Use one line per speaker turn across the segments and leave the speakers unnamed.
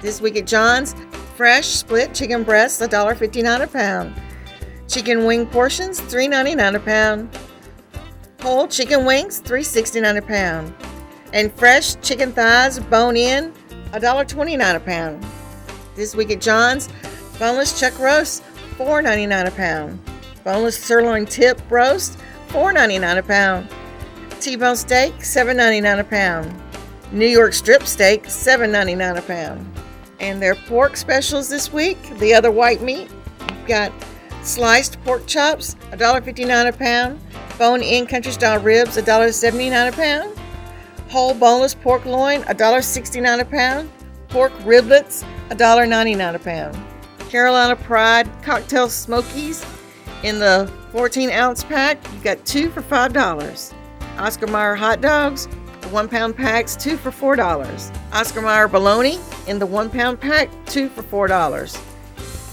This week at John's, fresh split chicken breasts, $1.59 a pound. Chicken wing portions, $3.99 a pound. Whole chicken wings, $3.69 a pound. And fresh chicken thighs, bone-in, $1.29 a pound. This week at John's, boneless chuck roast, $4.99 a pound. Boneless sirloin tip roast, $4.99 a pound. T-bone steak, $7.99 a pound. New York strip steak, $7.99 a pound. And their pork specials this week, the other white meat, you've got sliced pork chops, $1.59 a pound. Bone-in country-style ribs, $1.79 a pound. Whole boneless pork loin, $1.69 a pound. Pork riblets, $1.99 a pound. Carolina Pride cocktail smokies in the 14-ounce pack, you got 2 for $5. Oscar Mayer hot dogs, the 1-pound packs, 2 for $4. Oscar Mayer bologna in the 1-pound pack, 2 for $4.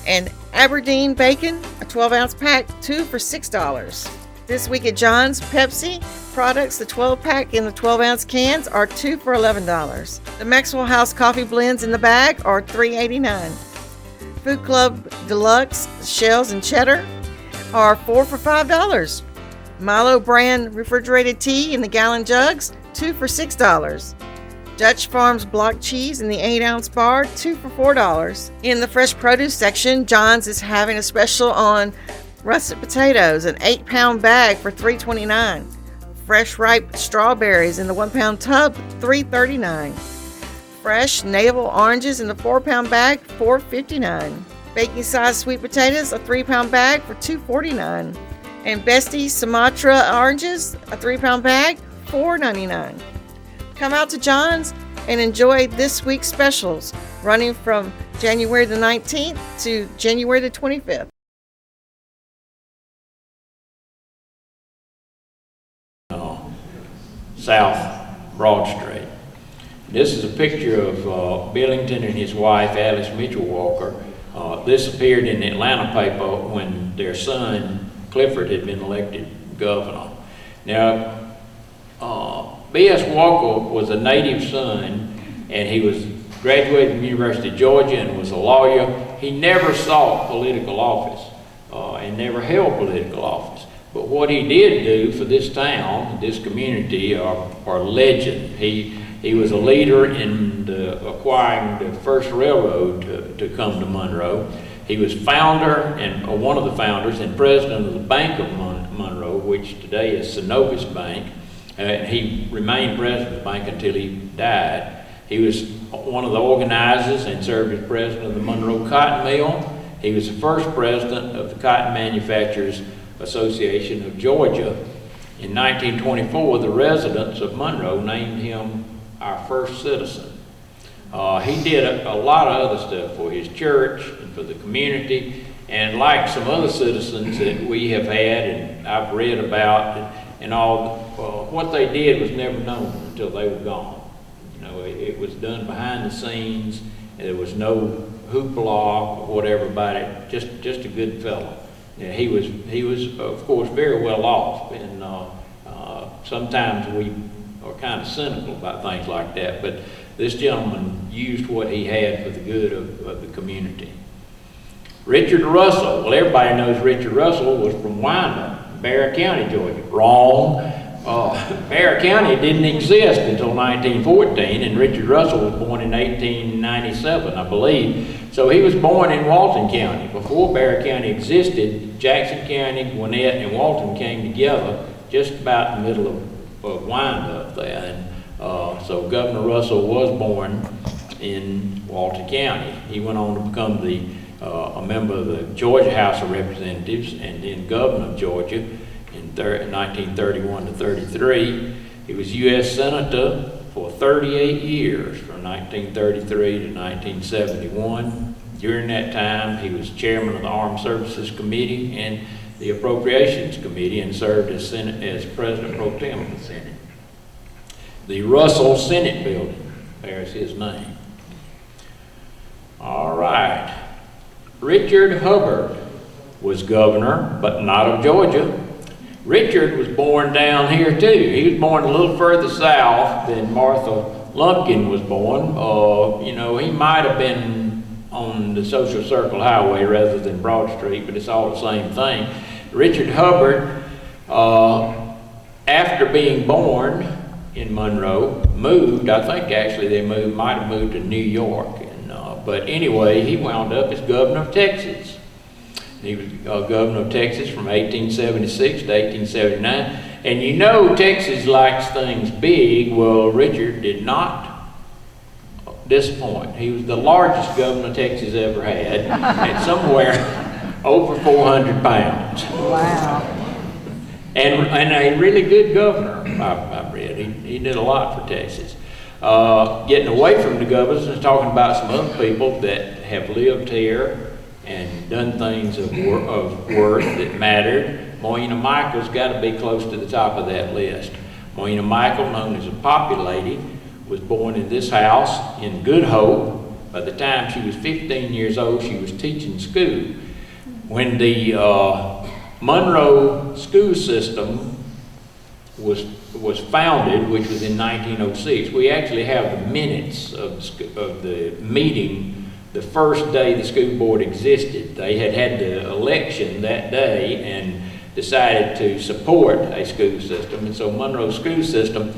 And Aberdeen bacon, a 12-ounce pack, 2 for $6. This week at John's, Pepsi products, the 12-pack in the 12-ounce cans are 2 for $11. The Maxwell House coffee blends in the bag are $3.89. Food Club Deluxe shells and cheddar are 4 for $5. Milo brand refrigerated tea in the gallon jugs, 2 for $6. Dutch Farms block cheese in the 8-ounce bar, 2 for $4. In the fresh produce section, John's is having a special on russet potatoes, an 8-pound bag for $3.29. Fresh ripe strawberries in the 1-pound tub, $3.39. Fresh navel oranges in the 4-pound bag, $4.59. Baking size sweet potatoes, a 3-pound bag for $2.49. And Bessie Sumatra oranges, a 3-pound bag, $4.99. Come out to John's and enjoy this week's specials, running from January the 19th to January the 25th.
South Broad Street. This is a picture of Billington and his wife, Alice Mitchell Walker. This appeared in the Atlanta paper when their son, Clifford, had been elected governor. Now, B.S. Walker was a native son, and he was graduated from the University of Georgia and was a lawyer. He never sought political office and never held political office. But what he did do for this town, this community, are legend. He was a leader in acquiring the first railroad to come to Monroe. He was founder and one of the founders and president of the Bank of Monroe, which today is Synovus Bank. He remained president of the bank until he died. He was one of the organizers and served as president of the Monroe Cotton Mill. He was the first president of the Cotton Manufacturers Association of Georgia. In 1924, the residents of Monroe named him our first citizen. He did a lot of other stuff for his church and for the community, and like some other citizens that we have had and I've read about and all, what they did was never known until they were gone. You know, it was done behind the scenes. There was no hoopla or whatever about it. Just a good fellow. Yeah, he was of course very well off, and sometimes we are kind of cynical about things like that. But this gentleman used what he had for the good of the community. Richard Russell. Well, everybody knows Richard Russell was from Wyandotte, Bear County, Georgia. Wrong. Bear County didn't exist until 1914, and Richard Russell was born in 1897, I believe. So he was born in Walton County. Before Bear County existed, Jackson County, Gwinnett, and Walton came together just about in the middle of Wyandotte there. And so Governor Russell was born in Walton County. He went on to become a member of the Georgia House of Representatives and then governor of Georgia in 1931 to 33. He was U.S. Senator for 38 years, from 1933 to 1971. During that time, he was chairman of the Armed Services Committee and the Appropriations Committee, and served as President Pro Tem of the Senate. The Russell Senate Building bears his name. All right. Richard Hubbard was governor, but not of Georgia. Richard was born down here too. He was born a little further south than Martha Lumpkin was born, you know, he might have been on the Social Circle Highway rather than Broad Street, but it's all the same thing. Richard Hubbard, after being born in Monroe, moved, I think actually they might have moved to New York. But anyway, he wound up as governor of Texas. He was governor of Texas from 1876 to 1879. And you know Texas likes things big. Well, Richard did not disappoint. He was the largest governor Texas ever had, at somewhere over 400 pounds.
Wow.
And a really good governor, I read. He did a lot for Texas. Getting away from the governors and talking about some other people that have lived here and done things of worth that mattered. Moyna Michael's got to be close to the top of that list. Moyna Michael, known as a Poppy Lady, was born in this house in Good Hope. By the time she was 15 years old, she was teaching school. When the Monroe school system was founded, which was in 1906, we actually have the minutes of the meeting the first day the school board existed. They had the election that day and decided to support a school system, and so Monroe school system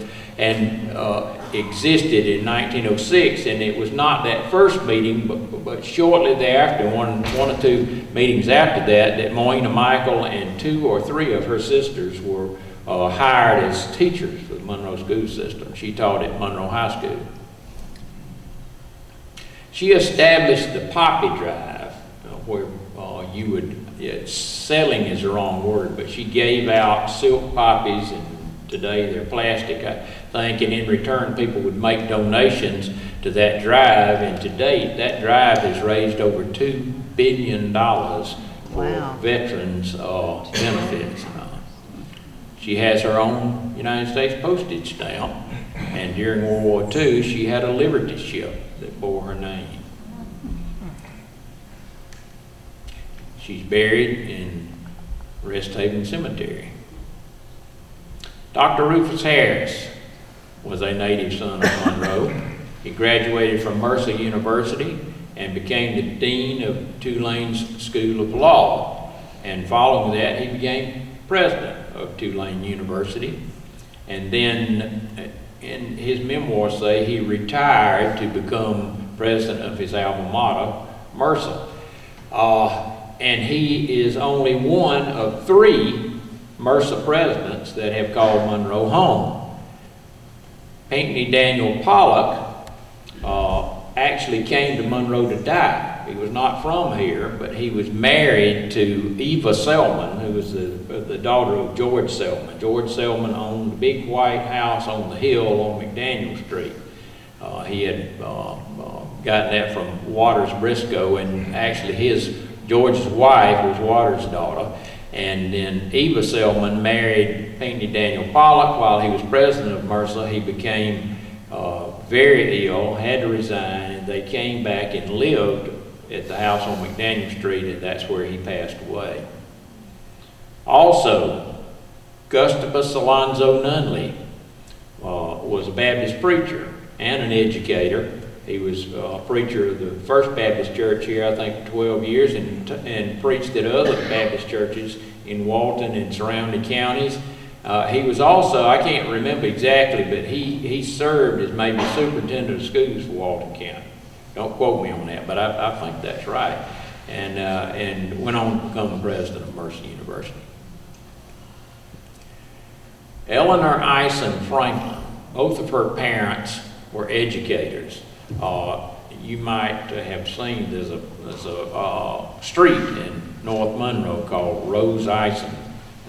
existed in 1906, and it was not that first meeting, but shortly thereafter, one or two meetings after that Moyna Michael and 2 or 3 of her sisters were hired as teachers for the Monroe school system. She taught at Monroe High School. She established the Poppy Drive, where you would, selling is the wrong word, but she gave out silk poppies, and today they're plastic, I think, and in return people would make donations to that drive, and to date that drive has raised over $2 billion for veterans benefits. She has her own United States postage stamp, and during World War II she had a Liberty ship that bore her name. She's buried in Rest Haven Cemetery. Dr. Rufus Harris was a native son of Monroe. He graduated from Mercer University and became the dean of Tulane's School of Law. And following that, he became president of Tulane University. And then, in his memoirs say, he retired to become president of his alma mater, Mercer. And he is only one of 3 Mercer presidents that have called Monroe home. Pinckney Daniel Pollock actually came to Monroe to die. He was not from here, but he was married to Eva Selman, who was the daughter of George Selman. George Selman owned the big white house on the hill on McDaniel Street. He had gotten that from Waters Briscoe, and actually George's wife was Waters' daughter. And then Eva Selman married Pinckney Daniel Pollock while he was president of Mercer. He became very ill, had to resign, and they came back and lived at the house on McDaniel Street, and that's where he passed away. Also, Gustavus Alonzo Nunley was a Baptist preacher and an educator. He was a preacher of the First Baptist Church here, I think, for 12 years, and preached at other Baptist churches in Walton and surrounding counties. He was also, I can't remember exactly, but he served as maybe superintendent of schools for Walton County. Don't quote me on that, but I think that's right. And went on to become president of Mercer University. Eleanor Ison Franklin, both of her parents were educators. You might have seen there's a street in North Monroe called Rose Ison.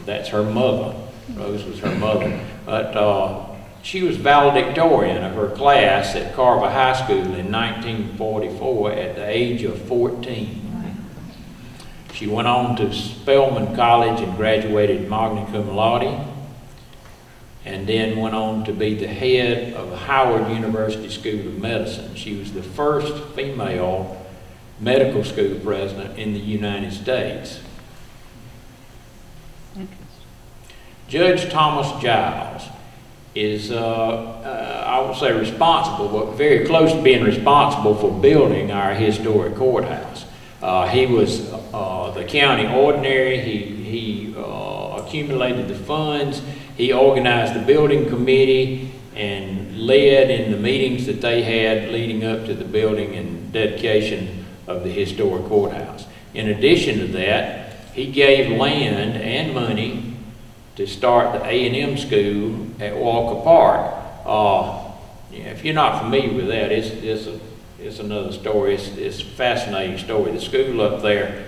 That's her mother. Rose was her mother. But she was valedictorian of her class at Carver High School in 1944 at the age of 14. She went on to Spelman College and graduated magna cum laude, and then went on to be the head of Howard University School of Medicine. She was the first female medical school president in the United States. Judge Thomas Giles is, I won't say responsible, but very close to being responsible for building our historic courthouse. He was the county ordinary. He accumulated the funds. He organized the building committee and led in the meetings that they had leading up to the building and dedication of the historic courthouse. In addition to that, he gave land and money to start the A&M school at Walker Park. If you're not familiar with that, it's another story. It's a fascinating story. The school up there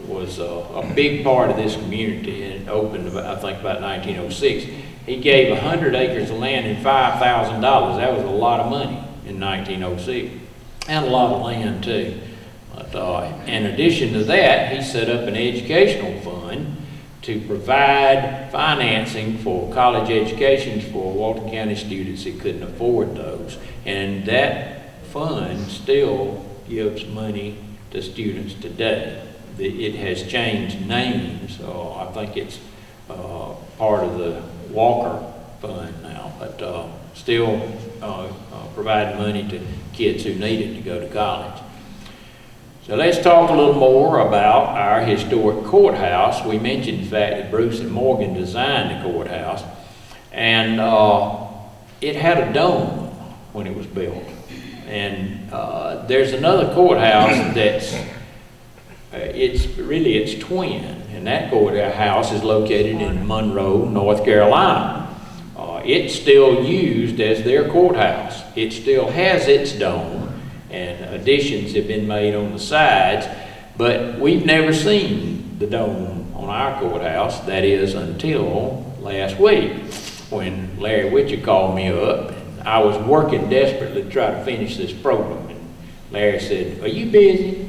was a big part of this community, and it opened, I think, about 1906. He gave 100 acres of land and $5,000. That was a lot of money in 1906, and a lot of land too. But in addition to that, he set up an educational fund to provide financing for college educations for Walton County students that couldn't afford those. And that fund still gives money to students today. It has changed names. I think it's part of the Walker Fund now, but still providing money to kids who need it to go to college. So let's talk a little more about our historic courthouse. We mentioned the fact that Bruce and Morgan designed the courthouse, and it had a dome when it was built. And there's another courthouse that's it's twin, and that courthouse is located in Monroe, North Carolina. It's still used as their courthouse. It still has its dome, and additions have been made on the sides, but we've never seen the dome on our courthouse. That is until last week, when Larry Witcher called me up. And I was working desperately to try to finish this program, and Larry said, "Are you busy?"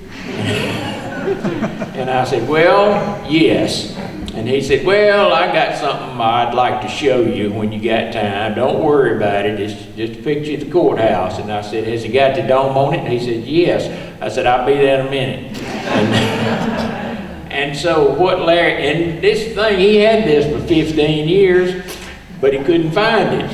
And I said, "Well, yes." And he said, "Well, I got something I'd like to show you when you got time. Don't worry about it. It's just a picture of the courthouse." And I said, "Has it got the dome on it?" And he said, "Yes." I said, "I'll be there in a minute." And so what Larry, and this thing, he had this for 15 years, but he couldn't find it.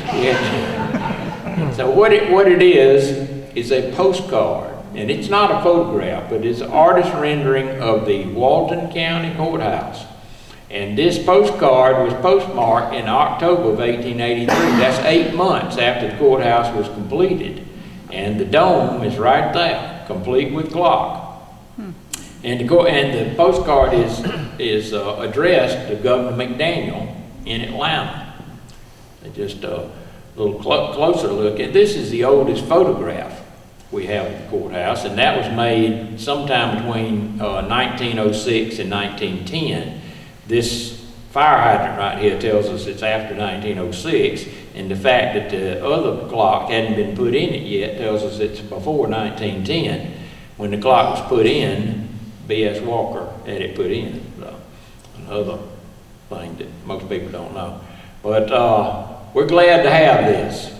So what it is a postcard. And it's not a photograph, but it's an artist rendering of the Walton County Courthouse. And this postcard was postmarked in October of 1883. That's 8 months after the courthouse was completed. And the dome is right there, complete with clock. And the postcard is addressed to Governor McDaniel in Atlanta. Just a little closer look. And this is the oldest photograph we have of the courthouse, and that was made sometime between 1906 and 1910. This fire hydrant right here tells us it's after 1906, and the fact that the other clock hadn't been put in it yet tells us it's before 1910. When the clock was put in, B.S. Walker had it put in. Another thing that most people don't know. But we're glad to have this.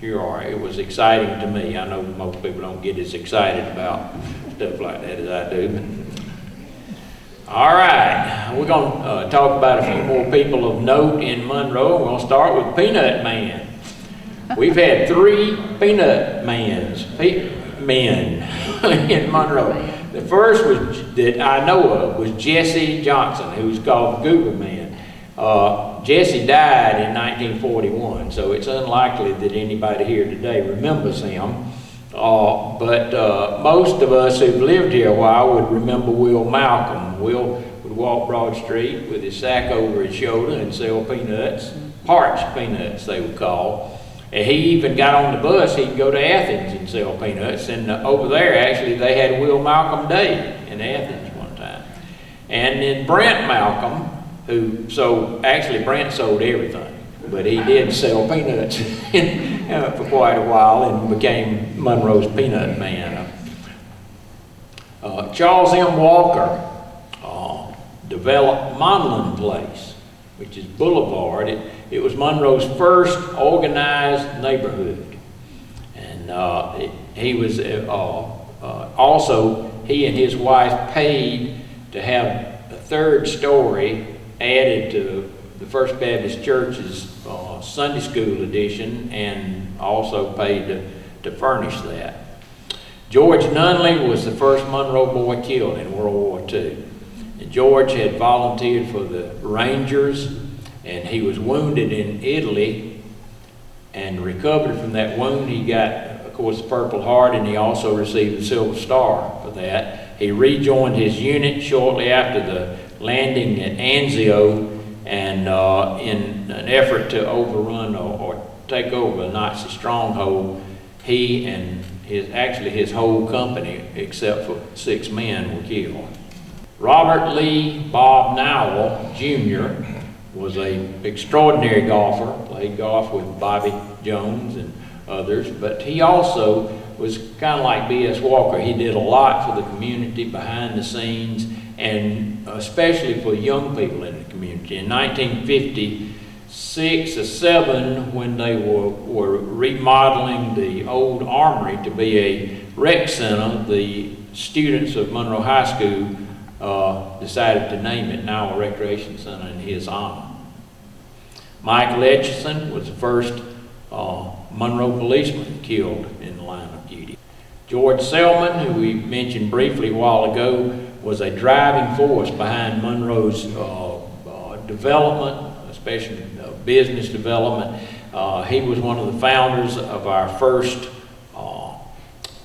Sure are. It was exciting to me. I know most people don't get as excited about stuff like that as I do. All right, we're going to talk about a few more people of note in Monroe. We're going to start with Peanut Man. We've had 3 Peanut men in Monroe. The first was that I know of was Jesse Johnson, who was called the Goober Man. Jesse died in 1941, so it's unlikely that anybody here today remembers him. But most of us who've lived here a while would remember Will Malcolm. Will would walk Broad Street with his sack over his shoulder and sell peanuts, parched peanuts they would call. And he even got on the bus, he'd go to Athens and sell peanuts. And over there, actually, they had Will Malcolm Day in Athens one time. And then Brent Malcolm, actually Brent sold everything, but he did sell peanuts for quite a while and became Monroe's Peanut Man. Charles M. Walker developed Monlin Place, which is Boulevard. It was Monroe's first organized neighborhood. And he was also, he and his wife paid to have a 3rd story added to the First Baptist Church's Sunday school edition and also paid to furnish that. George Nunley was the first Monroe boy killed in World War II. And George had volunteered for the Rangers, and he was wounded in Italy and recovered from that wound. He got, of course, the Purple Heart, and he also received the Silver Star for that. He rejoined his unit shortly after the landing at Anzio, and in an effort to overrun or take over a Nazi stronghold, he and his whole company, except for 6 men, were killed. Robert Lee Bob Nowell Jr. was an extraordinary golfer, played golf with Bobby Jones and others, but he also was kind of like B.S. Walker. He did a lot for the community behind the scenes, and especially for young people in the community. In 1956 or 7, when they were remodeling the old armory to be a rec center, the students of Monroe High School decided to name it now a recreation center in his honor. Michael Etchison was the first Monroe policeman killed in the line of duty. George Selman, who we mentioned briefly a while ago, was a driving force behind Monroe's development, especially business development. He was one of the founders of our first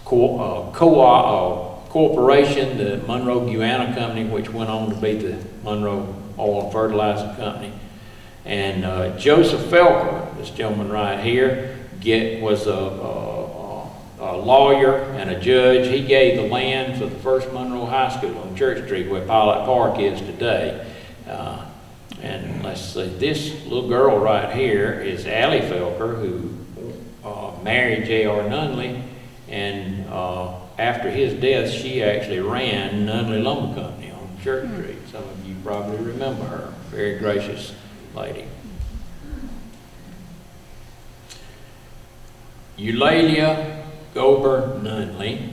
corporation, the Monroe Guiana Company, which went on to be the Monroe Oil and Fertilizer Company. And Joseph Felker, this gentleman right here, was a lawyer and a judge. He gave the land for the first Monroe High School on Church Street, where Pilot Park is today. And let's see, this little girl right here is Allie Felker, who married J Hearn Jr, and after his death, she actually ran Nunley Lumber Company on Church Street. Some of you probably remember her. Very gracious lady. Eulalia Gober Nunley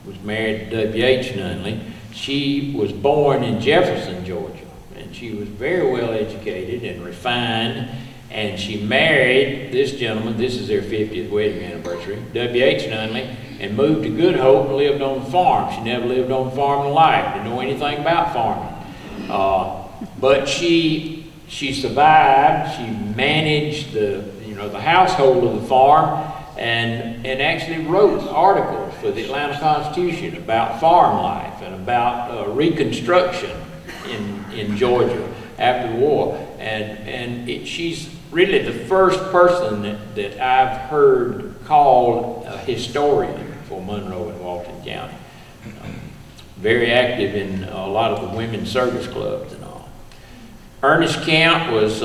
was married to W.H. Nunley. She was born in Jefferson, Georgia, and she was very well educated and refined, and she married this gentleman. This is their 50th wedding anniversary, W.H. Nunley, and moved to Good Hope and lived on the farm. She never lived on the farm in life, didn't know anything about farming. But she survived. She managed the household of the farm, and actually wrote articles for the Atlanta Constitution about farm life and about Reconstruction in Georgia after the war. And she's really the first person that I've heard called a historian for Monroe and Walton County. Very active in a lot of the women's service clubs and all. Ernest Camp was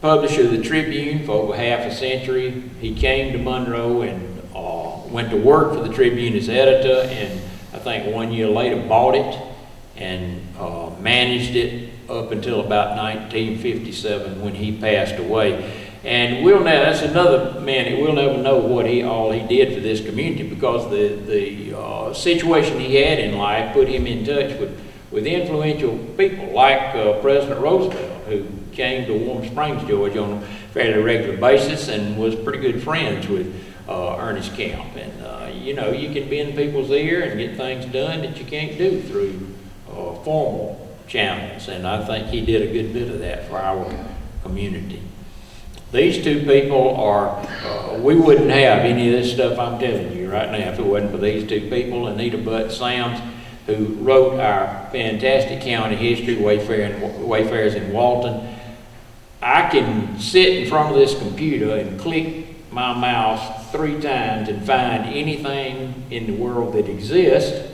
publisher of the Tribune for over half a century. He came to Monroe and went to work for the Tribune as editor, and I think 1 year later bought it and managed it up until about 1957 when he passed away. And that's another man that we'll never know what all he did for this community, because the situation he had in life put him in touch with influential people like President Roosevelt, who came to Warm Springs, Georgia on a fairly regular basis and was pretty good friends with Ernest Camp. And you can be in people's ear and get things done that you can't do through formal channels, and I think he did a good bit of that for our community. These two people we wouldn't have any of this stuff I'm telling you right now if it wasn't for these two people. Anita Butt Sams, who wrote our fantastic county history, Wayfarers in Walton. I can sit in front of this computer and click my mouse 3 times and find anything in the world that exists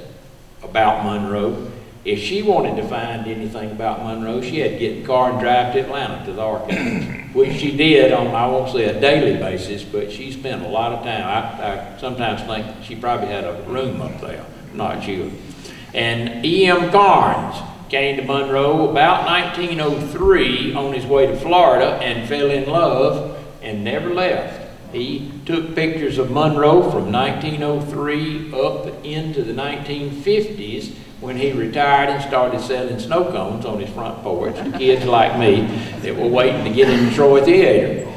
about Monroe. If she wanted to find anything about Monroe, she had to get in the car and drive to Atlanta to the archives, which she did on, I won't say a daily basis, but she spent a lot of time. I sometimes think she probably had a room up there, not sure. And E.M. Carnes came to Monroe about 1903 on his way to Florida and fell in love and never left. He took pictures of Monroe from 1903 up into the 1950s when he retired and started selling snow cones on his front porch to kids like me that were waiting to get in the Troy Theater.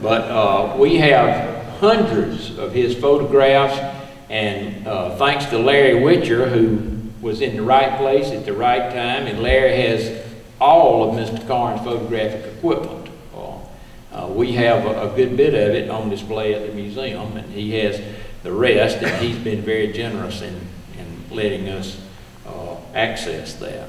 But we have hundreds of his photographs, and thanks to Larry Witcher, who was in the right place at the right time, and Larry has all of Mr. Carnes' photographic equipment. We have a good bit of it on display at the museum, and he has the rest, and he's been very generous in letting us access that.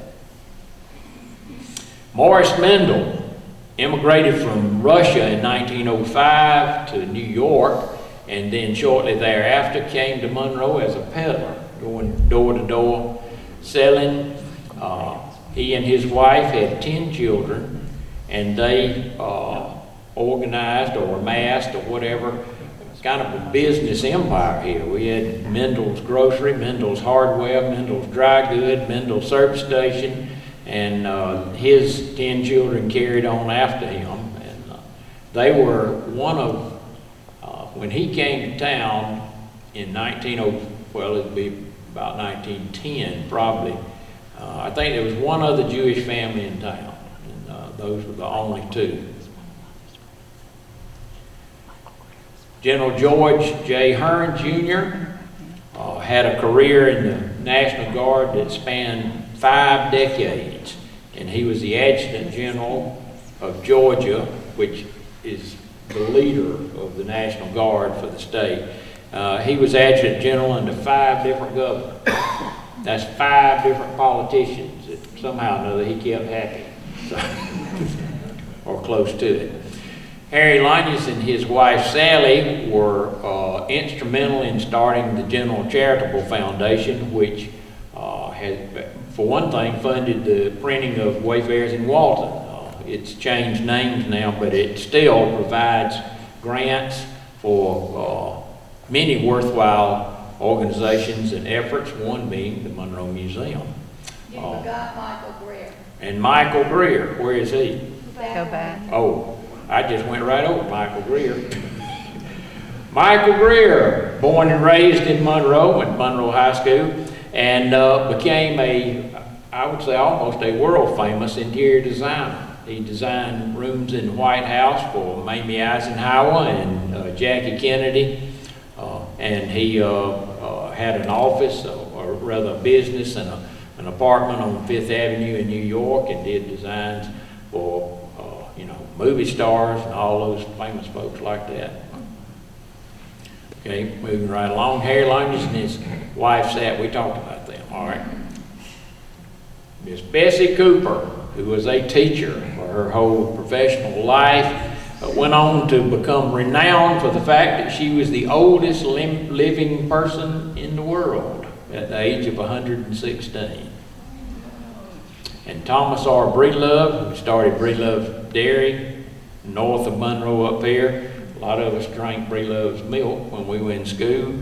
Morris Mendel immigrated from Russia in 1905 to New York, and then shortly thereafter came to Monroe as a peddler, going door to door selling. He and his wife had 10 children, and they organized or amassed or whatever, kind of a business empire here. We had Mendel's Grocery, Mendel's Hardware, Mendel's Dry Good, Mendel's Service Station, and his 10 children carried on after him. And they were one of, when he came to town in it'd be about 1910 probably, I think there was one other Jewish family in town, and those were the only two. General George J Hearn Jr. Had a career in the National Guard that spanned 5 decades, and he was the Adjutant General of Georgia, which is the leader of the National Guard for the state. He was Adjutant General under 5 different governors. That's 5 different politicians that somehow or another he kept happy, or close to it. Harry Lanius and his wife Sally were instrumental in starting the General Charitable Foundation, which had, for one thing, funded the printing of Wayfarers in Walton. It's changed names now, but it still provides grants for many worthwhile organizations and efforts, one being the Monroe Museum.
You forgot Michael Greer.
And Michael Greer, where is he?
Go back.
Oh, I just went right over Michael Greer. Michael Greer, born and raised in Monroe, went to Monroe High School, and became I would say almost a world famous interior designer. He designed rooms in the White House for Mamie Eisenhower and Jackie Kennedy, and he had an office, or rather a business, and an apartment on Fifth Avenue in New York, and did designs for movie stars and all those famous folks like that. Okay, moving right along. Harry Lanius and his wife sat, we talked about them, all right. Miss Bessie Cooper, who was a teacher for her whole professional life, went on to become renowned for the fact that she was the oldest living person in the world at the age of 116. And Thomas R. Breedlove, who started Breedlove Dairy north of Monroe up here. A lot of us drank Breedlove's milk when we were in school.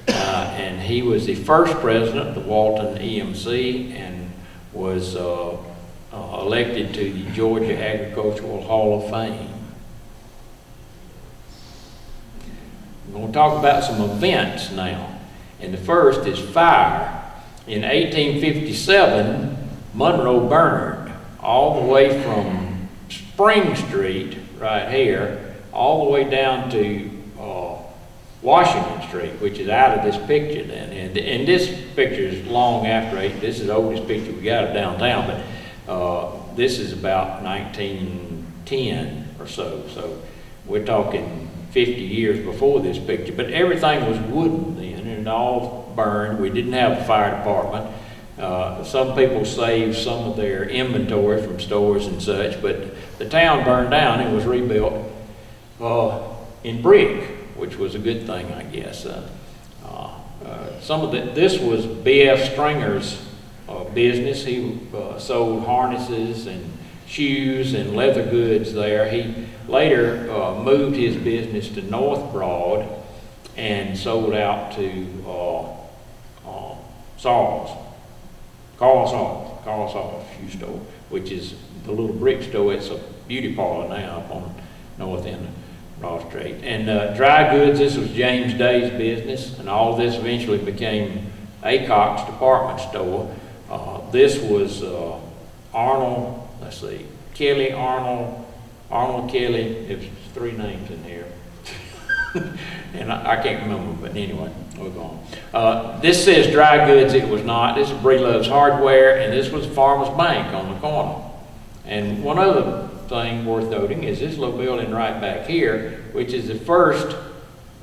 And he was the first president of the Walton EMC and was elected to the Georgia Agricultural Hall of Fame. We're going to talk about some events now. And the first is fire. In 1857, Monroe burned all the way from Spring Street right here all the way down to Washington Street, which is out of this picture then. And this picture is long after, this is the oldest picture we got of downtown, but this is about 1910 or so. So we're talking 50 years before this picture. But everything was wooden then, and it all burned. We didn't have a fire department. Some people saved some of their inventory from stores and such, but the town burned down and was rebuilt in brick, which was a good thing, I guess. This was B.F. Stringer's business. He sold harnesses and shoes and leather goods there. He later moved his business to North Broad and sold out to Carl Saw's shoe store, which is the little brick store. It's a beauty parlor now up on north end of Broad Street. And dry goods, this was James Day's business, and all this eventually became Acock's department store. This was Arnold, let's see, Kelly, Arnold Kelly. There's 3 names in here. And I can't remember, but anyway, we're going. This says dry goods. It was not. This is Brelove's Hardware, and this was Farmers Bank on the corner. And one other thing worth noting is this little building right back here, which is the first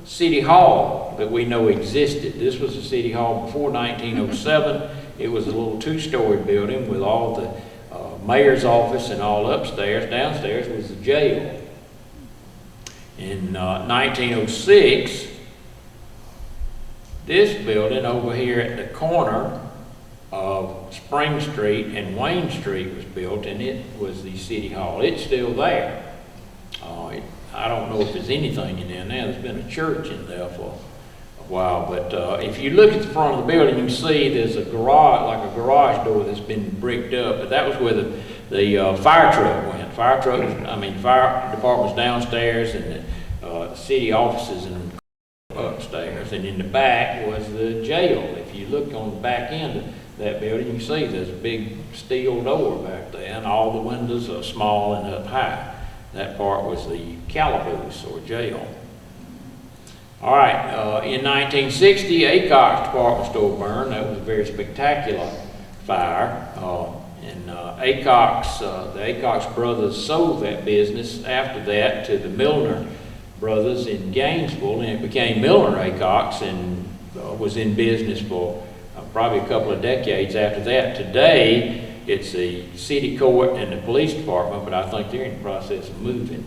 city hall that we know existed. This was a city hall before 1907. It was a little 2-story building with all the mayor's office and all upstairs. Downstairs was the jail. In 1906, this building over here at the corner of Spring Street and Wayne Street was built, and it was the city hall. It's still there. I don't know if there's anything in there now. There's been a church in there for a while, but if you look at the front of the building, you can see there's a garage, like a garage door that's been bricked up, but that was where the fire truck went. Fire department's downstairs, and the city offices and upstairs, and in the back was the jail. If you look on the back end of that building, you can see there's a big steel door back there, and all the windows are small and up high. That part was the calaboose or jail. All right, in 1960, Acock's department store burned. That was a very spectacular fire. And the Acock's brothers sold that business after that to the Milner brothers in Gainesville, and it became Milner Acock's, and was in business for probably a couple of decades after that. Today, it's the city court and the police department, but I think they're in the process of moving.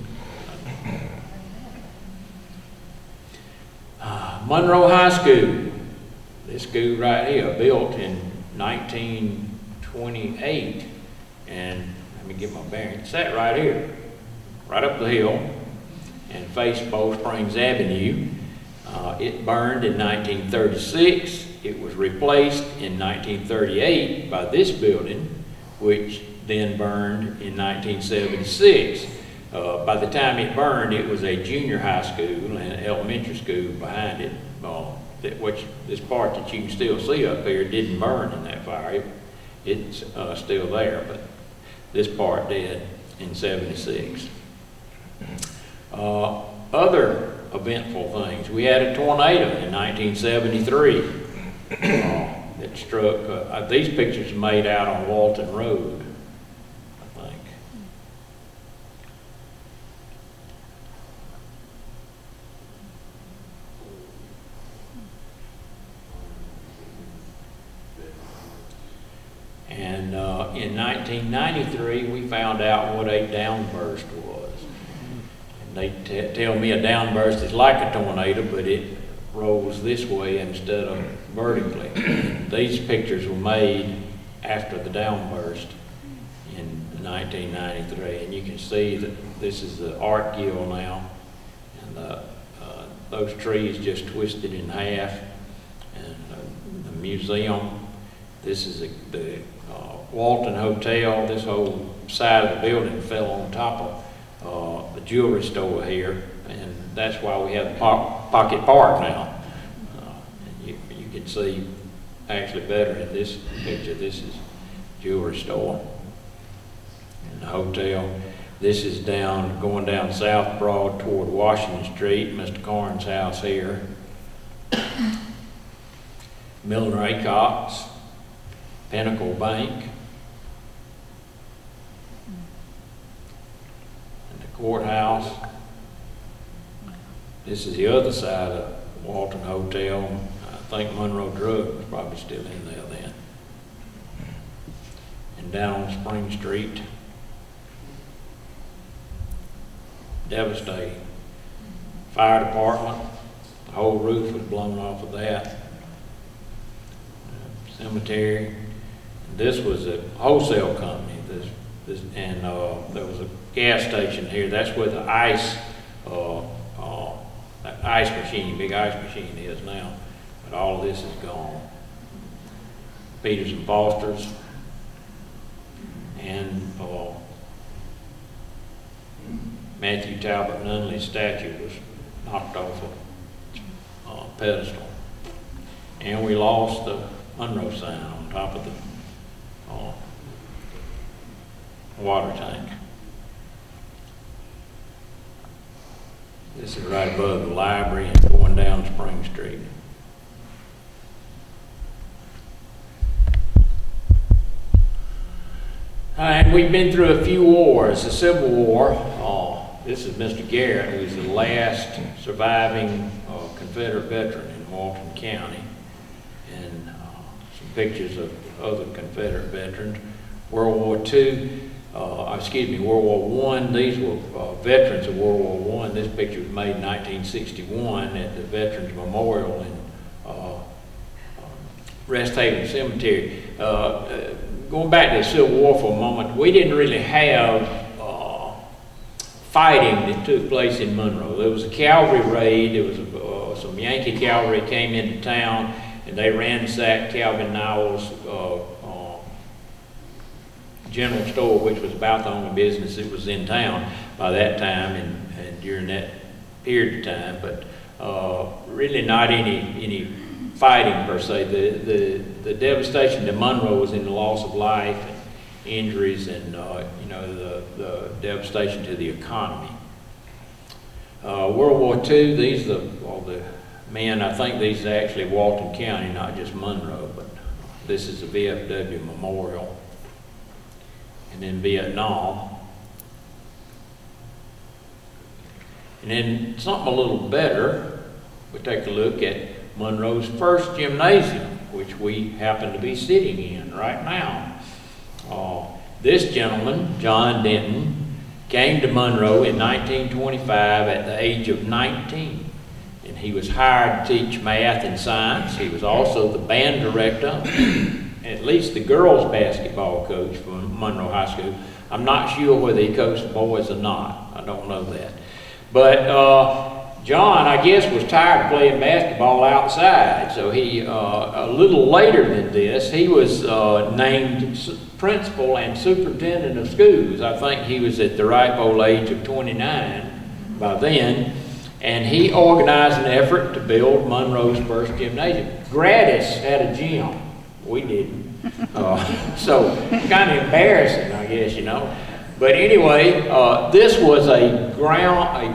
Monroe High School. This school right here, built in 1928, and let me get my bearings. It's that right here, right up the hill, and faced Bow Springs Avenue. It burned in 1936. It was replaced in 1938 by this building, which then burned in 1976. By the time it burned, it was a junior high school and an elementary school behind it. This part that you can still see up here didn't burn in that fire. It's still there, but this part did in 76. Other eventful things. We had a tornado in 1973 that struck. These pictures are made out on Walton Road, I think. And in 1993, we found out what a downburst was. And they tell me a downburst is like a tornado, but it rolls this way instead of vertically. These pictures were made after the downburst in 1993, and you can see that this is the art guild now, and those trees just twisted in half, and the museum. This is the Walton Hotel. This whole side of the building fell on top of the jewelry store here, and that's why we have the Pocket Park now. You can see actually better in this picture. This is jewelry store and the hotel. This is going down South Broad toward Washington Street, Mr. Corn's house here. Milner Acock's, Pinnacle Bank, and the courthouse. This is the other side of Walton Hotel. I think Monroe Drug was probably still in there then. And down on Spring Street, devastating. Fire department, the whole roof was blown off of that. Cemetery. This was a wholesale company. And there was a gas station here. That's where the ice machine, big ice machine is now. But all of this is gone. Peters and Foster's, and Matthew Talbot Nunley's statue was knocked off a pedestal. And we lost the Monroe sign on top of the water tank. This is right above the library and going down Spring Street. And we've been through a few wars. The Civil War, this is Mr. Garrett, who's the last surviving Confederate veteran in Walton County. And some pictures of other Confederate veterans. World War I. These were veterans of World War I. This picture was made in 1961 at the Veterans Memorial in Rest Haven Cemetery. Going back to the Civil War for a moment, we didn't really have fighting that took place in Monroe. There was a cavalry raid. There was some Yankee cavalry came into town, and they ransacked Calvin Niles' general store, which was about the only business that was in town by that time and during that period of time. But really not any fighting per se. The devastation to Monroe was in the loss of life and injuries and the devastation to the economy. World War II, these are the men. I think these are actually Walton County, not just Monroe, but this is the VFW Memorial. And then Vietnam. And then something a little better, we take a look at Monroe's first gymnasium, which we happen to be sitting in right now. This gentleman, John Denton, came to Monroe in 1925 at the age of 19. And he was hired to teach math and science. He was also the band director, at least the girls' basketball coach for Monroe High School. I'm not sure whether he coached the boys or not. I don't know that. But John, I guess, was tired of playing basketball outside. So he, a little later than this, he was named principal and superintendent of schools. I think he was at the ripe old age of 29 by then. And he organized an effort to build Monroe's first gymnasium. Gratis at a gym. We didn't. So kind of embarrassing, I guess, But anyway, this was a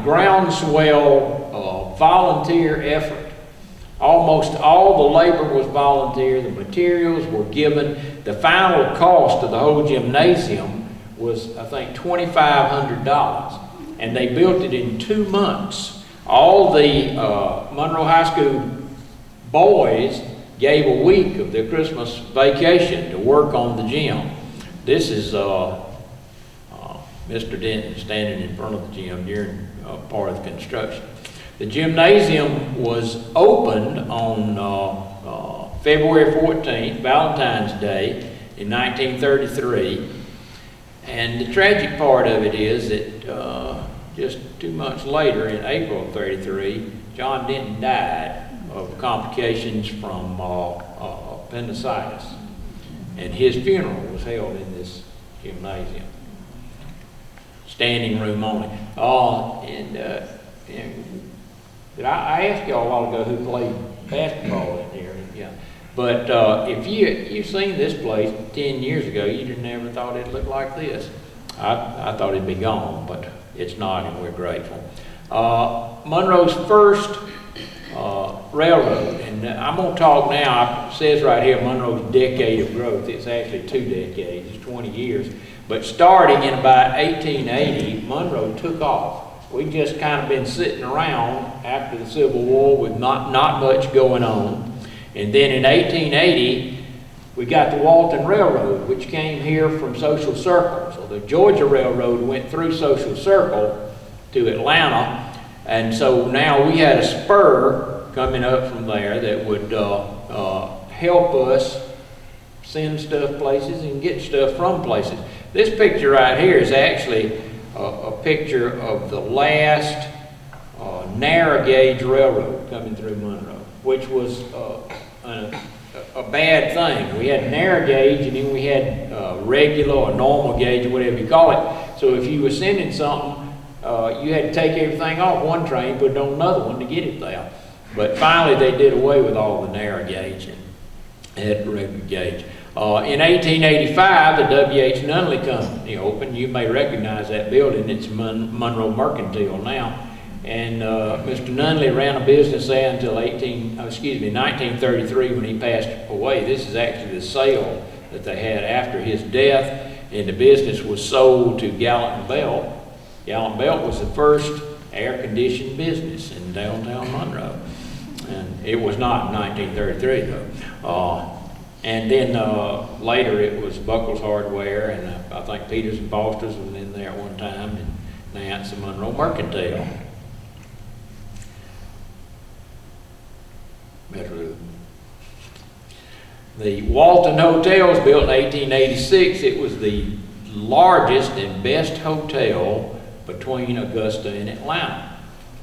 groundswell volunteer effort. Almost all the labor was volunteer. The materials were given. The final cost of the whole gymnasium was, I think, $2,500. And they built it in 2 months. All the Monroe High School boys gave a week of their Christmas vacation to work on the gym. This is Mr. Denton standing in front of the gym during part of the construction. The gymnasium was opened on February 14th, Valentine's Day, in 1933. And the tragic part of it is that just 2 months later, in April of 33, John Denton died of complications from appendicitis. And his funeral was held in this gymnasium. Standing room only. I asked y'all a while ago who played basketball in here. Yeah. But if you've seen this place 10 years ago, you'd never thought it looked like this. I thought it'd be gone, but it's not, and we're grateful. Monroe's first railroad, and I'm going to talk now. It says right here Monroe's decade of growth. It's actually 2 decades, it's 20 years. But starting in about 1880, Monroe took off. We just kind of been sitting around after the Civil War with not much going on. And then in 1880, we got the Walton Railroad, which came here from Social Circle. So the Georgia Railroad went through Social Circle to Atlanta. And so now we had a spur coming up from there that would help us send stuff places and get stuff from places. This picture right here is actually a picture of the last narrow gauge railroad coming through Monroe, which was a bad thing. We had narrow gauge, and then we had regular or normal gauge, or whatever you call it. So if you were sending something, you had to take everything off one train, put it on another one to get it there. But finally they did away with all the narrow gauge. Had regular gauge. In 1885, the W.H. Nunley Company opened. You may recognize that building. It's Monroe Mercantile now. And Mr. Nunley ran a business there until 1933 when he passed away. This is actually the sale that they had after his death, and the business was sold to Gallant Belt. Gallant Belt was the first air-conditioned business in downtown Monroe. And it was not in 1933 though. And then later it was Buckles Hardware, and I think Peters and Foster's was in there at one time, and now it's the Monroe Mercantile. The Walton Hotel was built in 1886. It was the largest and best hotel between Augusta and Atlanta.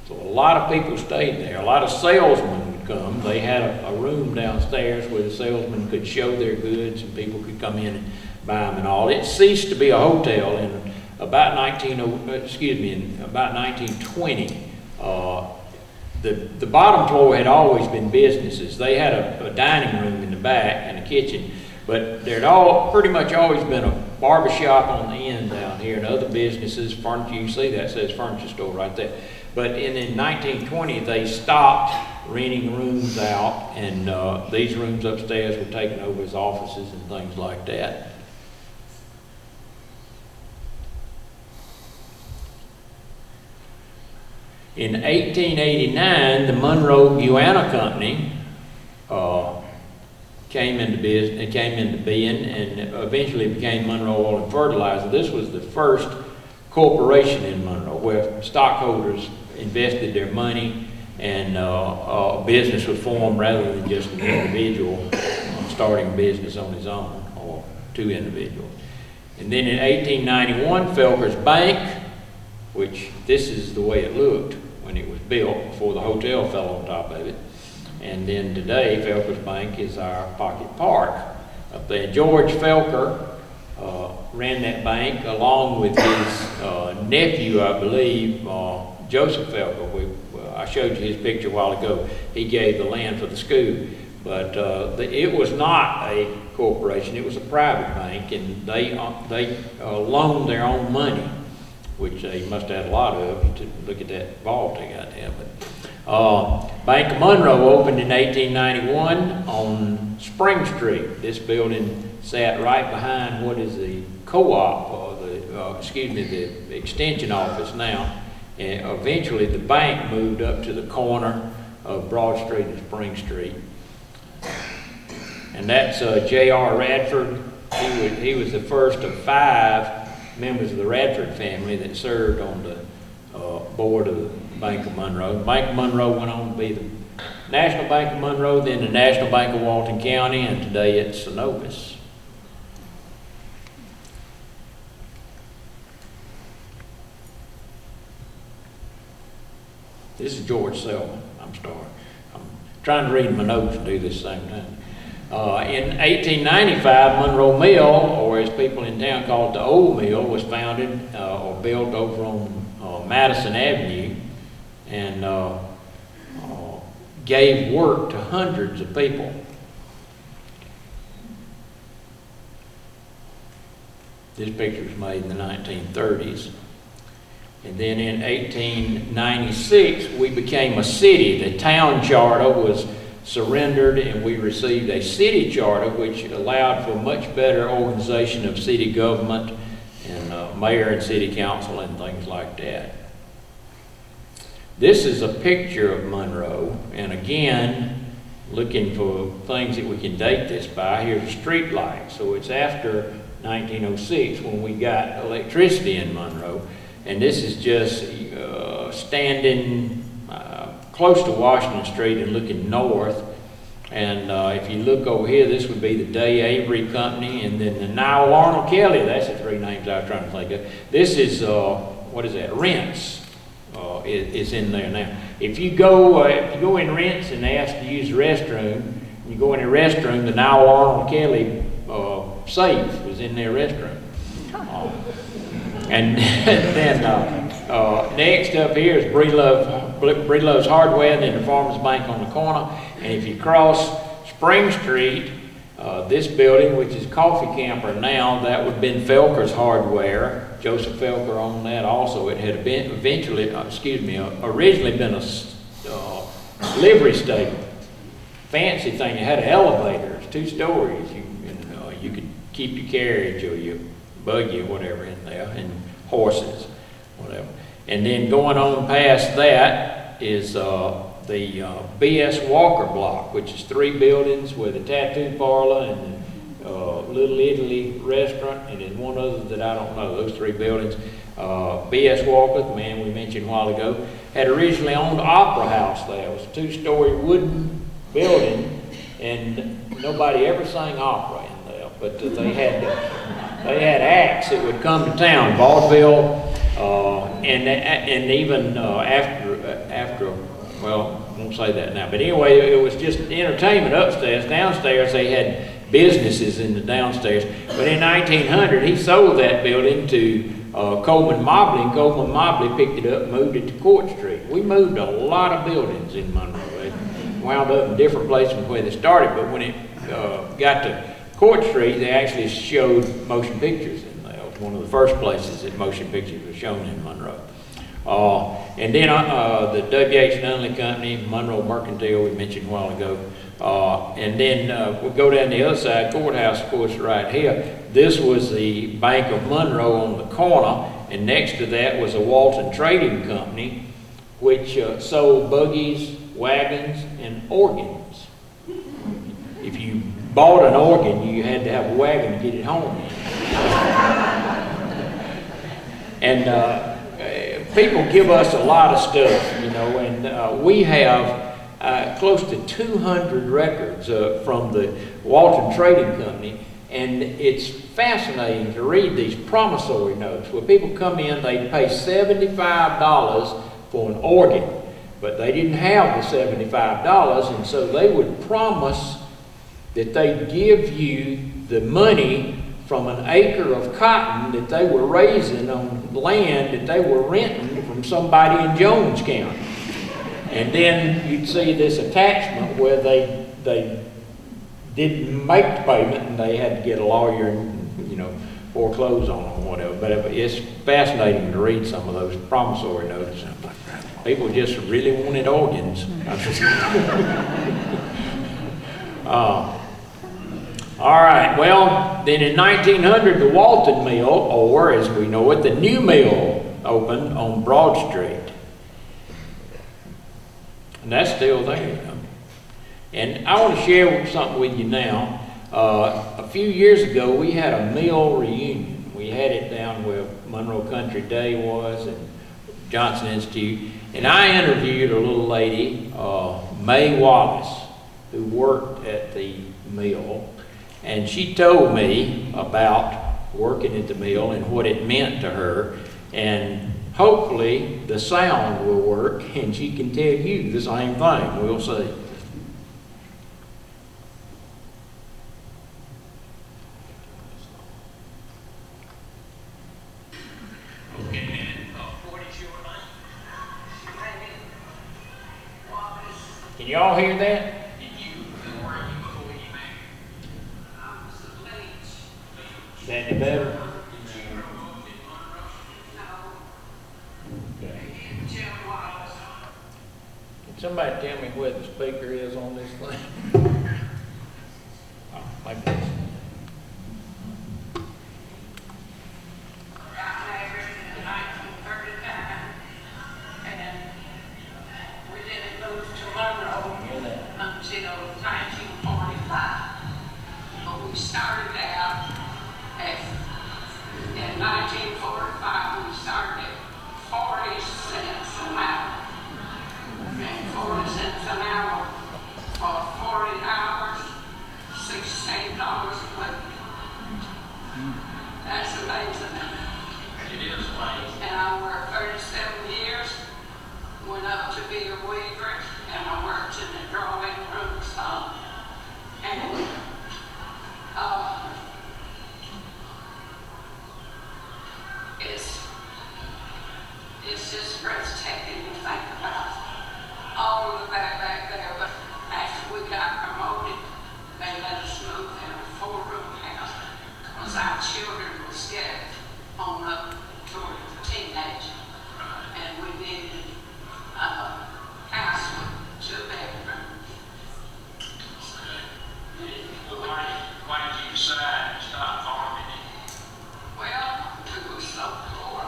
So a lot of people stayed there. A lot of salesmen would come. They had a room downstairs where the salesmen could show their goods and people could come in and buy them and all. It ceased to be a hotel in about 1920. The bottom floor had always been businesses. They had a dining room in the back and a kitchen, but there'd pretty much always been a barber shop on the end down here and other businesses, furniture. You see that says furniture store right there. But in 1920, they stopped renting rooms out, and these rooms upstairs were taken over as offices and things like that. In 1889, the Monroe Guiana Company came into being, and eventually became Monroe Oil and Fertilizer. This was the first corporation in Monroe where stockholders invested their money, and a business was formed rather than just an individual starting a business on his own, or two individuals. And then in 1891, Felker's Bank, which this is the way it looked when it was built before the hotel fell on top of it. And then today, Felker's Bank is our Pocket Park up there. George Felker ran that bank along with his nephew, I believe, Joseph Felker. I showed you his picture a while ago. He gave the land for the school. But it was not a corporation, it was a private bank, and they loaned their own money, which they must have had a lot of. You took a look at that vault they got there. But Bank of Monroe opened in 1891 on Spring Street. This building sat right behind what is the co-op, or the extension office now. And eventually the bank moved up to the corner of Broad Street and Spring Street. And that's J.R. Radford. He was the first of 5 members of the Radford family that served on the board of the Bank of Monroe. Bank of Monroe went on to be the National Bank of Monroe, then the National Bank of Walton County, and today it's Synovus. This is George Selman. I'm trying to read my notes and do this same time. In 1895, Monroe Mill, or as people in town call it, the Old Mill, was founded or built over on Madison Avenue, and gave work to hundreds of people. This picture was made in the 1930s. And then in 1896, we became a city. The town charter was surrendered, and we received a city charter, which allowed for much better organization of city government and mayor and city council and things like that. This is a picture of Monroe, and again, looking for things that we can date this by. Here's a street light. So it's after 1906 when we got electricity in Monroe. And this is just standing close to Washington Street and looking north. And if you look over here, this would be the Day Avery Company, and then the Niall Arnold Kelly. That's the 3 names I was trying to think of. This is, what is that? Rents is in there now. If you go in Rents and ask to use the restroom, you go in the restroom, the Niall Arnold Kelly safe is in their restroom. And then next up here is Breedlove's Hardware, and then the Farmers Bank on the corner. And if you cross Spring Street This building, which is Coffee Camper now, that would have been Felker's Hardware. Joseph Felker owned that also. It had been originally been a livery stable. Fancy thing. It had an elevator. It's 2 stories. You could keep your carriage or your buggy or whatever in there, and horses, whatever. And then going on past that is the B.S. Walker block, which is 3 buildings with a tattoo parlor and Little Italy restaurant, and then one other that I don't know. Those 3 buildings. B.S. Walker, the man we mentioned a while ago, had originally owned Opera House there. It was a 2-story wooden building, and nobody ever sang opera in there, but they had acts that would come to town, vaudeville, and even after, well, I won't say that now, but anyway, it was just entertainment upstairs. Downstairs, they had businesses in the downstairs. But in 1900, he sold that building to Coleman Mobley, and Coleman Mobley picked it up and moved it to Court Street. We moved a lot of buildings in Monroe. They wound up in different places from where they started, but when it got to Court Street, they actually showed motion pictures in there. It was one of the first places that motion pictures were shown in Monroe. And then the W.H. Nunley Company, Monroe Mercantile, we mentioned a while ago. And then we'll go down the other side, Courthouse, of course, right here. This was the Bank of Monroe on the corner, and next to that was a Walton Trading Company, which sold buggies, wagons, and organs. If you bought an organ, you had to have a wagon to get it home. And people give us a lot of stuff, and we have close to 200 records from the Walton Trading Company, and it's fascinating to read these promissory notes where people come in, they pay $75 for an organ, but they didn't have the $75, and so they would promise that they'd give you the money from an acre of cotton that they were raising on land that they were renting from somebody in Jones County. And then you'd see this attachment where they didn't make the payment and they had to get a lawyer and, foreclose on them or whatever. But it's fascinating to read some of those promissory notes. People just really wanted organs. All right, well, then in 1900, the Walton Mill, or as we know it, the new mill opened on Broad Street. And that's still there. And I want to share something with you now. A few years ago, we had a mill reunion. We had it down where Monroe Country Day was and Johnson Institute. And I interviewed a little lady, May Wallace, who worked at the mill. And she told me about working at the mill and what it meant to her. And hopefully the sound will work and she can tell you the same thing. We'll see. Can y'all hear that? Is that any better? Okay. Can somebody tell me where the speaker is on this thing? Oh, maybe this.
It's just breathtaking to think about all of that back there, but after we got promoted, they let us move in our children was getting on up toward teenage, and we needed a house with 2 bedrooms.
Why did you decide to stop farming?
Well, we were so poor,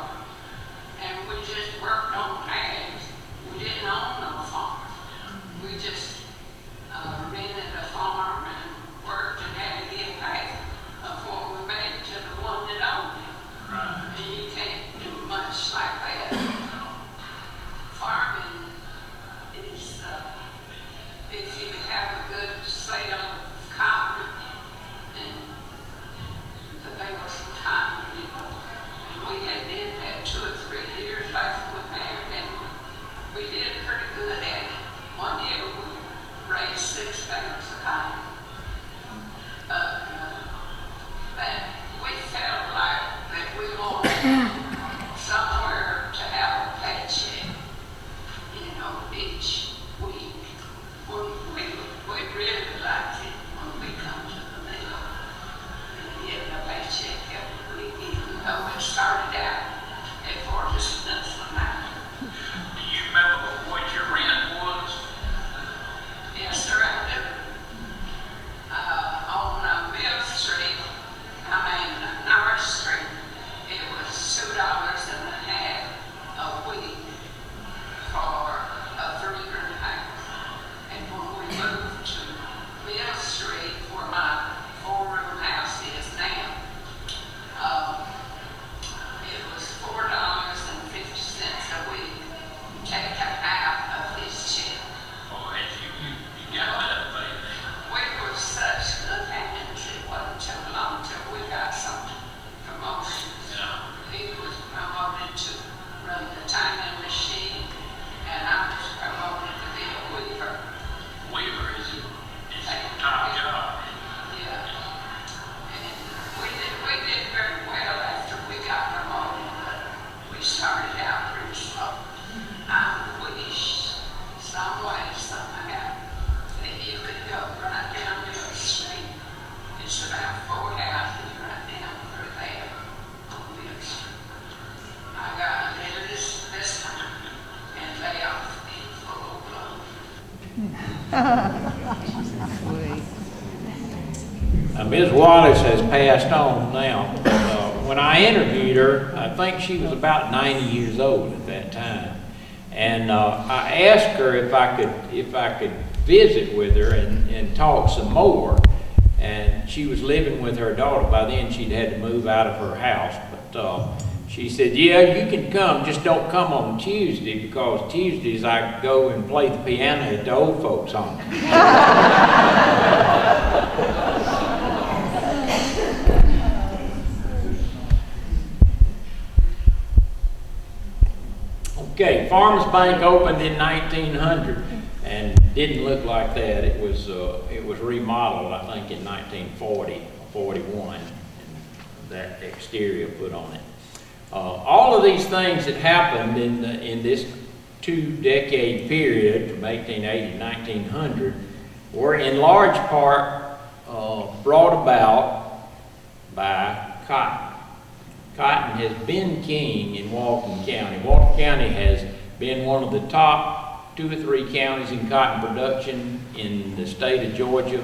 and we just worked on ag. We didn't own no farm. We just rented a farm and worked and had to get paid before we made it to the one that owned it.
Right.
And you can't do much like that. Farming is, if you have a good sale of cotton, and there was some time, you know, and we did that 2 or 3 years after we married, and we did pretty good at it. One year we raised 6 bags of cotton. But we felt like that we wanted somewhere to have a paycheck, you know, each week. We really liked it when we come to the mill and getting a paycheck every week, even though it started out at 40 cents an hour.
Do you remember what your rent was?
Yes, sir, I do. On Mill Street, North Street, it was $2.50 a week for a 3-room house. And when we moved to Mill Street, where my 4-room house is now, it was $4.50 a week taken out of his check.
Or had you got that thing?
We were such good hands, it wasn't too long till we got some promotions.
Yeah.
He was promoted to run the timing machine, and I was promoted to be a weaver.
Weaver is your top job.
Yeah. And we did very well after we got promoted, but we started out pretty slow. I wish some way, somehow, that you could go right down Mill Street. It's about 4 houses right down through there on Mill Street. I got into this time and lay off in full blow.
Ms. Wallace has passed on now. When I interviewed her, I think she was about 90 years old at that time. And I asked her if I could visit with her and talk some more. And she was living with her daughter. By then she'd had to move out of her house. But she said, yeah, you can come, just don't come on Tuesday, because Tuesdays I go and play the piano at the old folks' home. Okay, Farmers Bank opened in 1900 and didn't look like that. It was remodeled, I think, in 1940 or 41, and that exterior put on it. All of these things that happened in this 2-decade period from 1880 to 1900 were in large part brought about by cotton. Cotton has been king in Walton County. Walton County has been one of the top 2 or 3 counties in cotton production in the state of Georgia,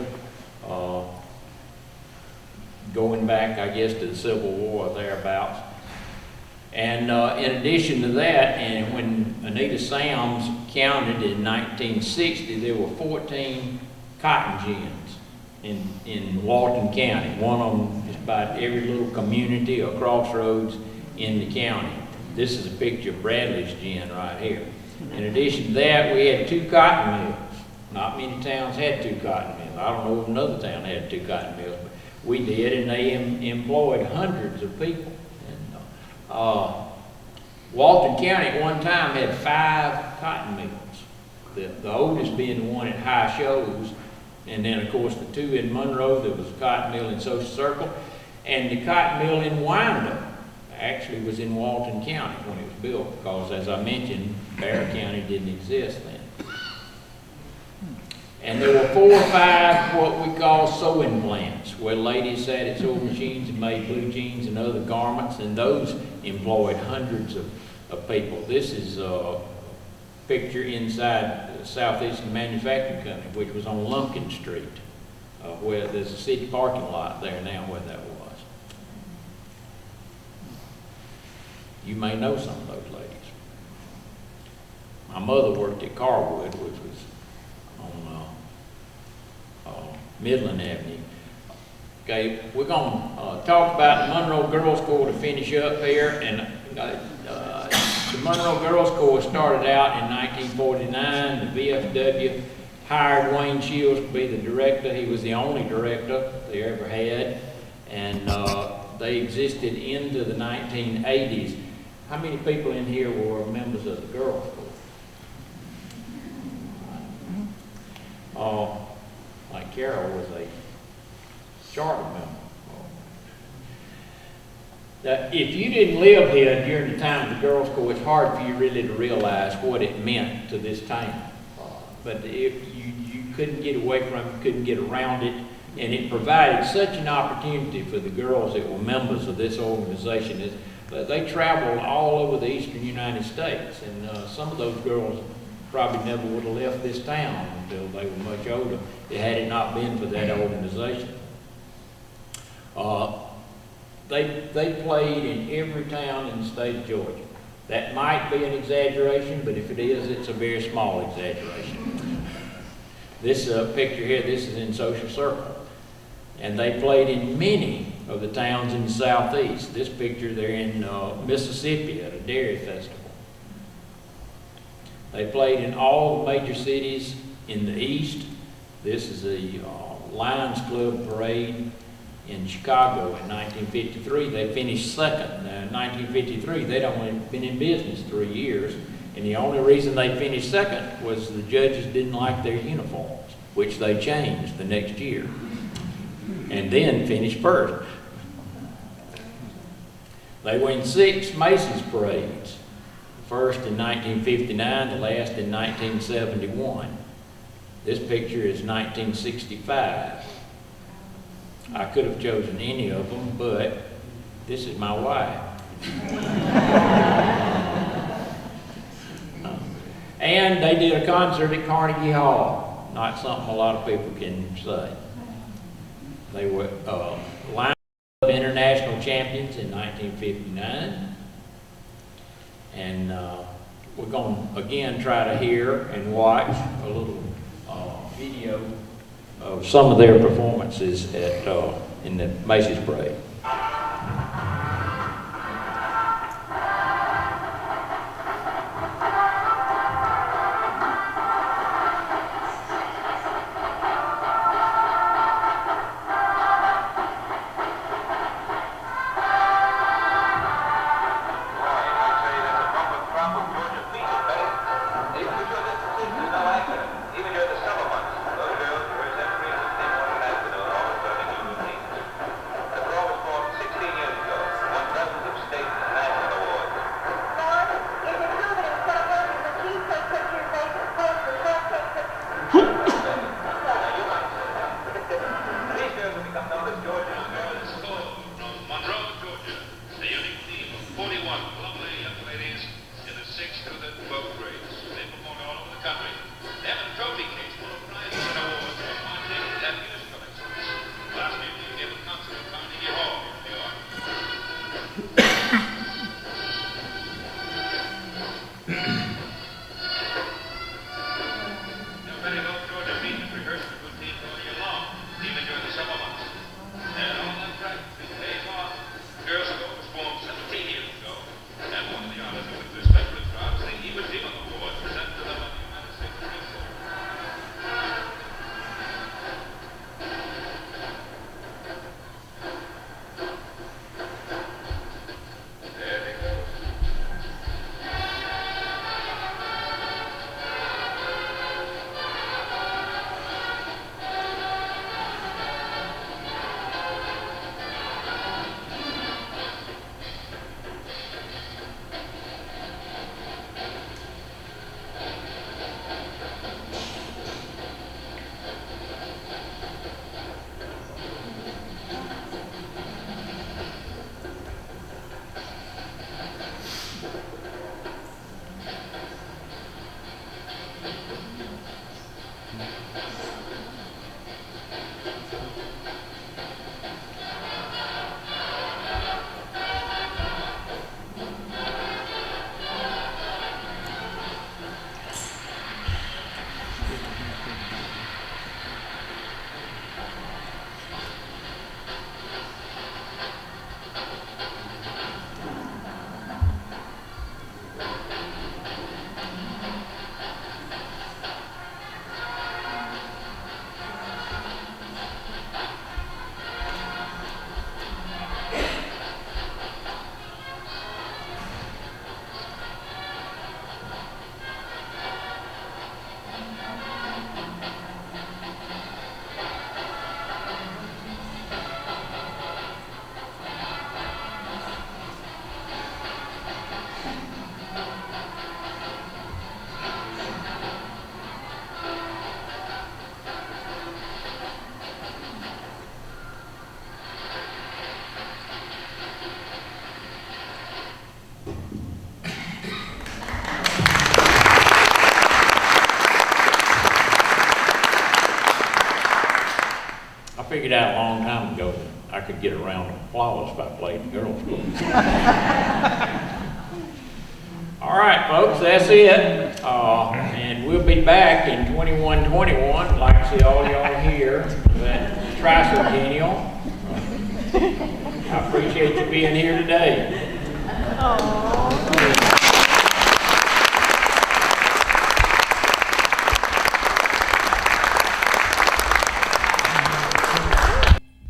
going back, I guess, to the Civil War or thereabouts. And in addition to that, and when Anita Sams counted in 1960, there were 14 cotton gins in Walton County, one on just about every little community or crossroads in the county. This is a picture of Bradley's gin right here. In addition to that, we had 2 cotton mills. Not many towns had 2 cotton mills. I don't know if another town had 2 cotton mills, but we did, and they employed hundreds of people. And, Walton County at one time had 5 cotton mills. The oldest being the one at High Shoals, and then of course the 2 in Monroe. There was a cotton mill in Social Circle, and the cotton mill in Wyandotte actually was in Walton County when it was built, because as I mentioned, Bear County didn't exist then. And there were 4 or 5 what we call sewing plants, where ladies sat at sewing machines and made blue jeans and other garments, and those employed hundreds of people. This is a picture inside the Southeastern Manufacturing Company, which was on Lumpkin Street, where there's a city parking lot there now where that was. You may know some of those ladies. My mother worked at Carwood, which was on Midland Avenue. Okay, we're going to talk about the Monroe Girls Corps to finish up here. And the Monroe Girls Corps started out in 1949. The VFW hired Wayne Shields to be the director. He was the only director they ever had. And they existed into the 1980s. How many people in here were members of the Girls Corps? Like Carol was a charter member. Now, if you didn't live here during the time of the Girls Corps, it's hard for you really to realize what it meant to this town. But if you couldn't get away from it, you couldn't get around it, and it provided such an opportunity for the girls that were members of this organization. They traveled all over the eastern United States, and some of those girls probably never would have left this town until they were much older, had it not been for that organization. They played in every town in the state of Georgia. That might be an exaggeration, but if it is, it's a very small exaggeration. This picture here, this is in Social Circle. And they played in many of the towns in the southeast. This picture, they're in Mississippi at a dairy festival. They played in all the major cities in the east. This is the Lions Club parade in Chicago in 1953. They finished second. Now, in 1953, they'd only been in business 3 years, and the only reason they finished second was the judges didn't like their uniforms, which they changed the next year, and then finished first. They were in 6 Macy's parades. First in 1959, the last in 1971. This picture is 1965. I could have chosen any of them, but this is my wife. And they did a concert at Carnegie Hall. Not something a lot of people can say. They were Lions Club International Champions in 1959. And we're going to, again, try to hear and watch a little video of some of their performances at in the Macy's Parade. I figured out a long time ago that I could get a round of applause if I played the girls' school. All right, folks, that's it. And we'll be back in 2121. I'd like to see all y'all here for that tricentennial. I appreciate you being here today.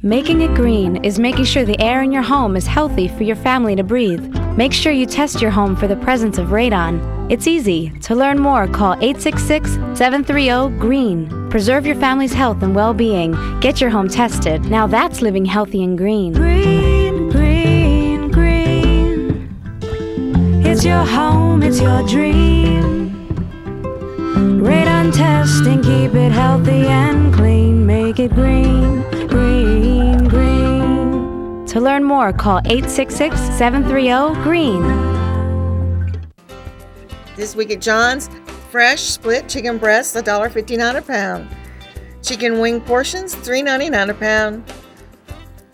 Making it green is making sure the air in your home is healthy for your family to breathe. Make sure you test your home for the presence of radon. It's easy. To learn more, call 866-730-GREEN. Preserve your family's health and well-being. Get your home tested. Now that's living healthy and green. Green, green, green. It's your home, it's your dream. Radon test and keep it healthy and clean. Make it green, green, green. To learn more, call 866-730-GREEN.
This week at John's, fresh split chicken breasts, $1.59 a pound. Chicken wing portions, $3.99 a pound.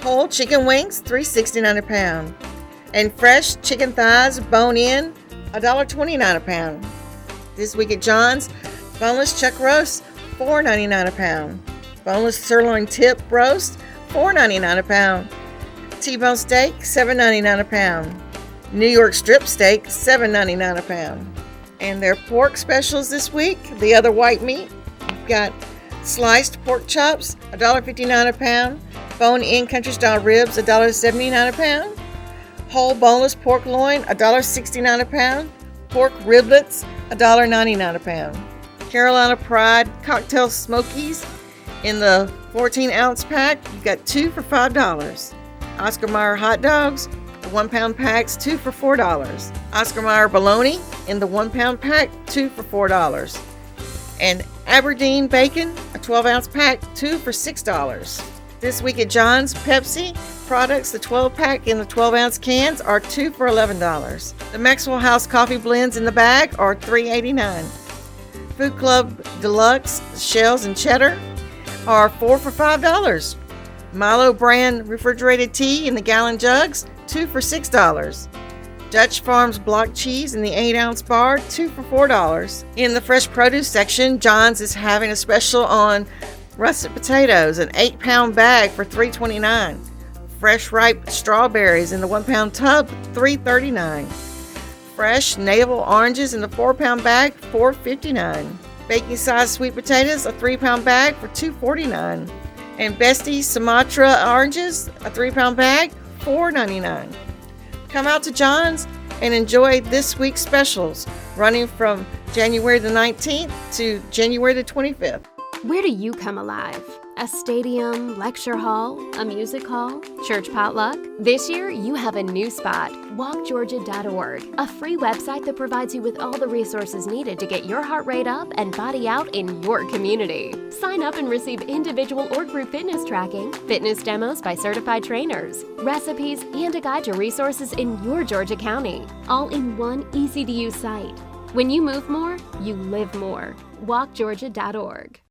Whole chicken wings, $3.69 a pound. And fresh chicken thighs, bone-in, $1.29 a pound. This week at John's, boneless chuck roast, $4.99 a pound. Boneless sirloin tip roast, $4.99 a pound. T-bone steak, $7.99 a pound. New York strip steak, $7.99 a pound. And their pork specials this week, the other white meat, you've got sliced pork chops, $1.59 a pound. Bone-in country style ribs, $1.79 a pound. Whole boneless pork loin, $1.69 a pound. Pork riblets, $1.99 a pound. Carolina Pride cocktail smokies in the 14-ounce pack, you got 2 for $5. Oscar Mayer hot dogs, the 1-pound packs, 2 for $4. Oscar Mayer bologna in the 1-pound pack, 2 for $4. And Aberdeen bacon, a 12-ounce pack, 2 for $6. This week at John's, Pepsi products, the 12-pack in the 12-ounce cans are 2 for $11. The Maxwell House coffee blends in the bag are $3.89. Food Club Deluxe shells and cheddar are 4 for $5. Milo brand refrigerated tea in the gallon jugs, 2 for $6. Dutch Farms block cheese in the 8-ounce bar, 2 for $4. In the fresh produce section, John's is having a special on russet potatoes, an 8-pound bag for $3.29. Fresh ripe strawberries in the 1-pound tub, $3.39. Fresh navel oranges in the 4-pound bag, $4.59. Baking size sweet potatoes, a 3-pound bag for $2.49. And Bessie Sumatra oranges, a 3-pound bag, $4.99. Come out to John's and enjoy this week's specials, running from January the 19th to January the 25th.
Where do you come alive? A stadium, lecture hall, a music hall, church potluck? This year, you have a new spot, walkgeorgia.org, a free website that provides you with all the resources needed to get your heart rate up and body out in your community. Sign up and receive individual or group fitness tracking, fitness demos by certified trainers, recipes, and a guide to resources in your Georgia County, all in one easy-to-use site. When you move more, you live more. walkgeorgia.org.